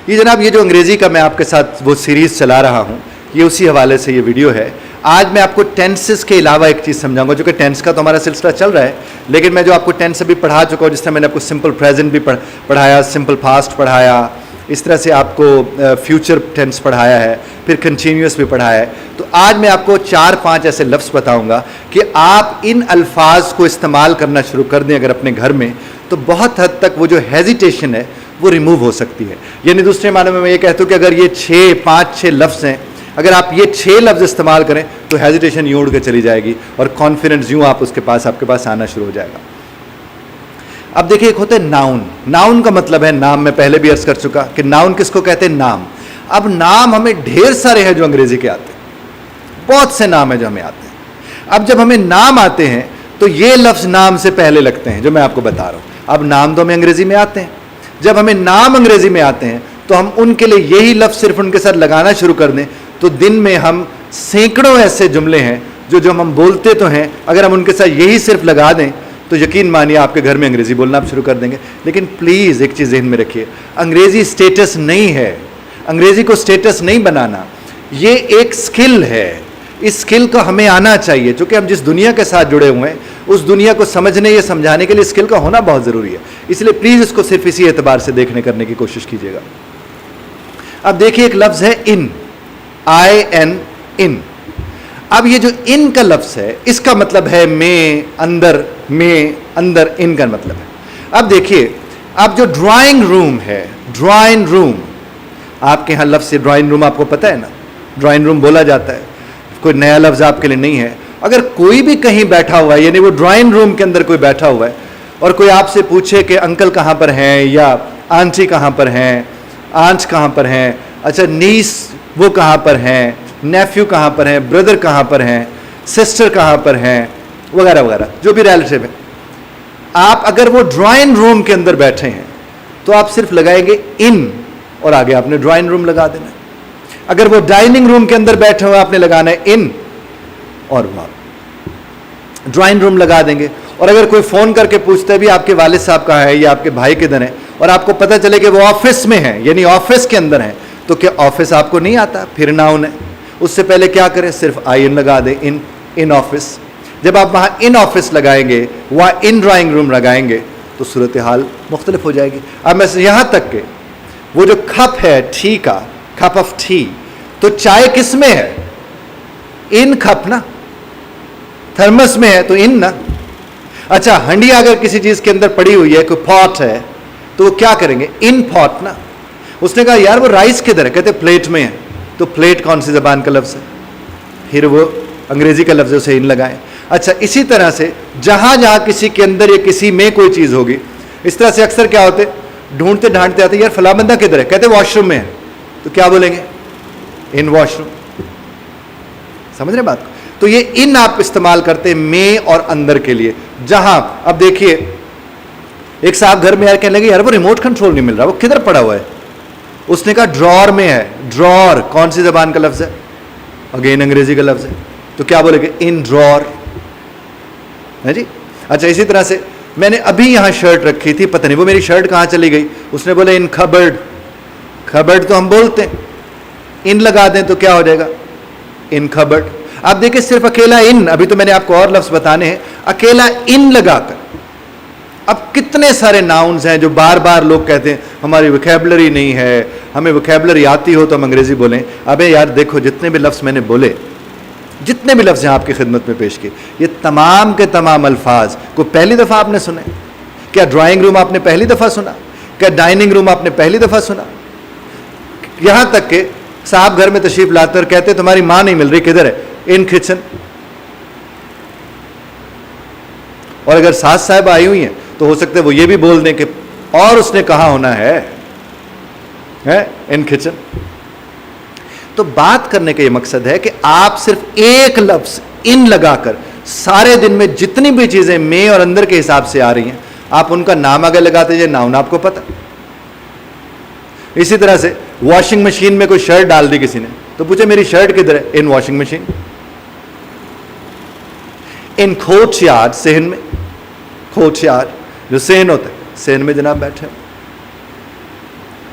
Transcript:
یہ جناب یہ جو انگریزی کا میں آپ کے ساتھ وہ سیریز چلا رہا ہوں یہ اسی حوالے سے یہ ویڈیو ہے. آج میں آپ کو ٹینسز کے علاوہ ایک چیز سمجھاؤں گا, جو کہ ٹینس کا تو ہمارا سلسلہ چل رہا ہے, لیکن میں جو آپ کو ٹینس ابھی پڑھا چکا ہوں, جس طرح میں نے آپ کو سمپل پریزنٹ بھی پڑھایا, سمپل پاسٹ پڑھایا, اس طرح سے آپ کو فیوچر ٹینس پڑھایا ہے, پھر کنٹینیوس بھی پڑھایا ہے. تو آج میں آپ کو 4-5 ایسے لفظ بتاؤں گا کہ آپ ان الفاظ کو استعمال کرنا شروع کر دیں اگر اپنے گھر میں, تو بہت حد تک وہ جو ہیزیٹیشن ہے وہ ریموو ہو سکتی ہے. یعنی دوسرے معنی میں یہ کہتا ہوں کہ اگر یہ 5-6 لفظ ہیں, اگر آپ یہ 6 لفظ استعمال کریں تو ہیزیٹیشن یوں اڑ کے چلی جائے گی اور کانفیڈنس یوں آپ کے پاس آنا شروع ہو جائے گا. اب دیکھیں ایک ہوتا ہے ناؤن. ناؤن کا مطلب ہے نام. میں پہلے بھی عرض کر چکا کہ ناؤن کس کو کہتے ہیں, نام. اب نام ہمیں ڈھیر سارے ہیں جو انگریزی کے آتے ہیں, بہت سے نام ہیں جو ہمیں آتے ہیں. اب جب ہمیں نام آتے ہیں تو یہ لفظ نام سے پہلے لگتے ہیں جو میں آپ کو بتا رہا ہوں. اب نام تو ہمیں انگریزی میں آتے ہیں. جب ہمیں نام انگریزی میں آتے ہیں تو ہم ان کے لیے یہی لفظ صرف ان کے ساتھ لگانا شروع کر دیں تو دن میں ہم سینکڑوں ایسے جملے ہیں جو ہم بولتے تو ہیں, اگر ہم ان کے ساتھ یہی صرف لگا دیں تو یقین مانیے آپ کے گھر میں انگریزی بولنا آپ شروع کر دیں گے. لیکن پلیز ایک چیز ذہن میں رکھیے, انگریزی سٹیٹس نہیں ہے. انگریزی کو سٹیٹس نہیں بنانا, یہ ایک سکل ہے. اس سکل کو ہمیں آنا چاہیے, چونکہ ہم جس دنیا کے ساتھ جڑے ہوئے ہیں اس دنیا کو سمجھنے یا سمجھانے کے لیے سکل کا ہونا بہت ضروری ہے. اس لیے پلیز اس کو صرف اسی اعتبار سے دیکھنے کرنے کی کوشش کیجیے گا. اب دیکھیے ایک لفظ ہے ان, IN, ان. اب یہ جو ان کا لفظ ہے اس کا مطلب ہے میں اندر ان کا مطلب ہے. اب دیکھیے, اب جو ڈرائنگ روم ہے, ڈرائنگ روم, آپ کے ہاں لفظ سے ڈرائنگ روم آپ کو پتہ ہے نا, ڈرائنگ روم بولا جاتا ہے, کوئی نیا لفظ آپ کے لیے نہیں ہے. اگر کوئی بھی کہیں بیٹھا ہوا ہے, یعنی وہ ڈرائنگ روم کے اندر کوئی بیٹھا ہوا ہے اور کوئی آپ سے پوچھے کہ انکل کہاں پر ہیں, یا آنٹی کہاں پر ہیں, آنٹ کہاں پر ہیں, اچھا نیس وہ کہاں پر ہیں, نیفیو کہاں پر ہیں, بردر کہاں پر ہیں, سسٹر کہاں پر ہیں, وغیرہ وغیرہ جو بھی ریلیٹیو ہے. آپ اگر وہ ڈرائنگ روم کے اندر بیٹھے ہیں تو آپ صرف لگائیں گے ان اور آگے آپ نے ڈرائنگ روم لگا دینا ہے. اگر وہ ڈائننگ روم کے اندر بیٹھے ہوئے آپ نے لگانا ہے ان اور وہ ڈرائنگ روم لگا دیں گے. اور اگر کوئی فون کر کے پوچھتا ہے بھی آپ کے والد صاحب کہاں ہیں یا آپ کے بھائی کدھر ہیں, اور آپ کو پتہ چلے کہ وہ آفس میں ہیں, یعنی آفس کے اندر ہیں, تو کیا آفس آپ کو نہیں آتا, پھر ناؤن ہے. اس سے پہلے کیا کریں, صرف IN لگا دیں, ان آفس. جب آپ وہاں ان آفس لگائیں گے, وہاں ان ڈرائنگ روم لگائیں گے تو صورتحال مختلف ہو جائے گی. اب میں یہاں تک کہ وہ جو کپ ہے ٹی کا, کپ آف ٹی, تو چائے کس میں ہے, ان کپ نا, تھرمس میں ہے تو ان نا. اچھا ہنڈی اگر کسی چیز کے اندر پڑی ہوئی ہے, کوئی پاٹ ہے, تو وہ کیا کریں گے, ان پاٹ نا. اس نے کہا یار وہ رائس کدھر ہے, کہتے پلیٹ میں ہے, تو پلیٹ کون سی زبان کا لفظ ہے, پھر وہ انگریزی کا لفظ ہے, اسے ان لگائیں. اچھا اسی طرح سے جہاں جہاں کسی کے اندر یا کسی میں کوئی چیز ہوگی, اس طرح سے اکثر کیا ہوتے, ڈھونڈتے ڈھانٹتے آتے, یار فلاں بندہ کدھر ہے, کہتے واش روم میں ہے, تو کیا بولیں گے, ان واش روم. سمجھ رہے بات کو. تو یہ ان آپ استعمال کرتے ہیں میں اور اندر کے لیے. جہاں اب دیکھیے ایک صاحب گھر میں آ کہنے لگے یار وہ ریموٹ کنٹرول نہیں مل رہا, وہ کدھر پڑا ہوا ہے. اس نے کہا ڈرار میں ہے. ڈرار کون سی زبان کا لفظ ہے, اگین انگریزی کا لفظ ہے, تو کیا بولے گے, ان ڈرار ہے جی. اچھا اسی طرح سے میں نے ابھی یہاں شرٹ رکھی تھی, پتہ نہیں وہ میری شرٹ کہاں چلی گئی. اس نے بولے ان کھبرڈ. کھبرڈ تو ہم بولتے ہیں, ان لگا دیں تو کیا ہو جائے گا, ان کھبرڈ. آپ دیکھیں صرف اکیلا ان, ابھی تو میں نے آپ کو اور لفظ بتانے ہیں, اکیلا ان لگا کر اب کتنے سارے ناؤنز ہیں جو بار بار لوگ کہتے ہیں ہماری ویکیبلری نہیں ہے, ہمیں ویکیبلری آتی ہو تو ہم انگریزی بولیں. ابے یار دیکھو جتنے بھی لفظ میں نے بولے, جتنے بھی لفظ ہیں آپ کی خدمت میں پیش کیے, یہ تمام کے تمام الفاظ کو پہلی دفعہ آپ نے سنے. کیا ڈرائنگ روم آپ نے پہلی دفعہ سنا, کیا ڈائننگ روم آپ نے پہلی دفعہ سنا. یہاں تک کہ صاحب گھر میں تشریف لاتے اور کہتے تمہاری ماں نہیں مل رہی, کدھر ہے, ان کچن. اور اگر ساس صاحب آئی ہوئی ہیں تو ہو سکتا ہے وہ یہ بھی بول دیں کہ اور اس نے کہاں ہونا ہے, ان کچن. تو بات کرنے کا یہ مقصد ہے کہ آپ صرف ایک لفظ ان لگا کر سارے دن میں جتنی بھی چیزیں میں اور اندر کے حساب سے آ رہی ہیں آپ ان کا نام آگے لگاتے جائیں, ناؤن آپ کو پتہ. اسی طرح سے واشنگ مشین میں کوئی شرٹ ڈال دی کسی نے تو پوچھے میری شرٹ کدھر ہے, ان واشنگ مشین. ان کھوٹ یارڈ, صحن میں, کھوٹ یارڈ جو صحن ہوتا ہے, صحن میں جناب بیٹھے.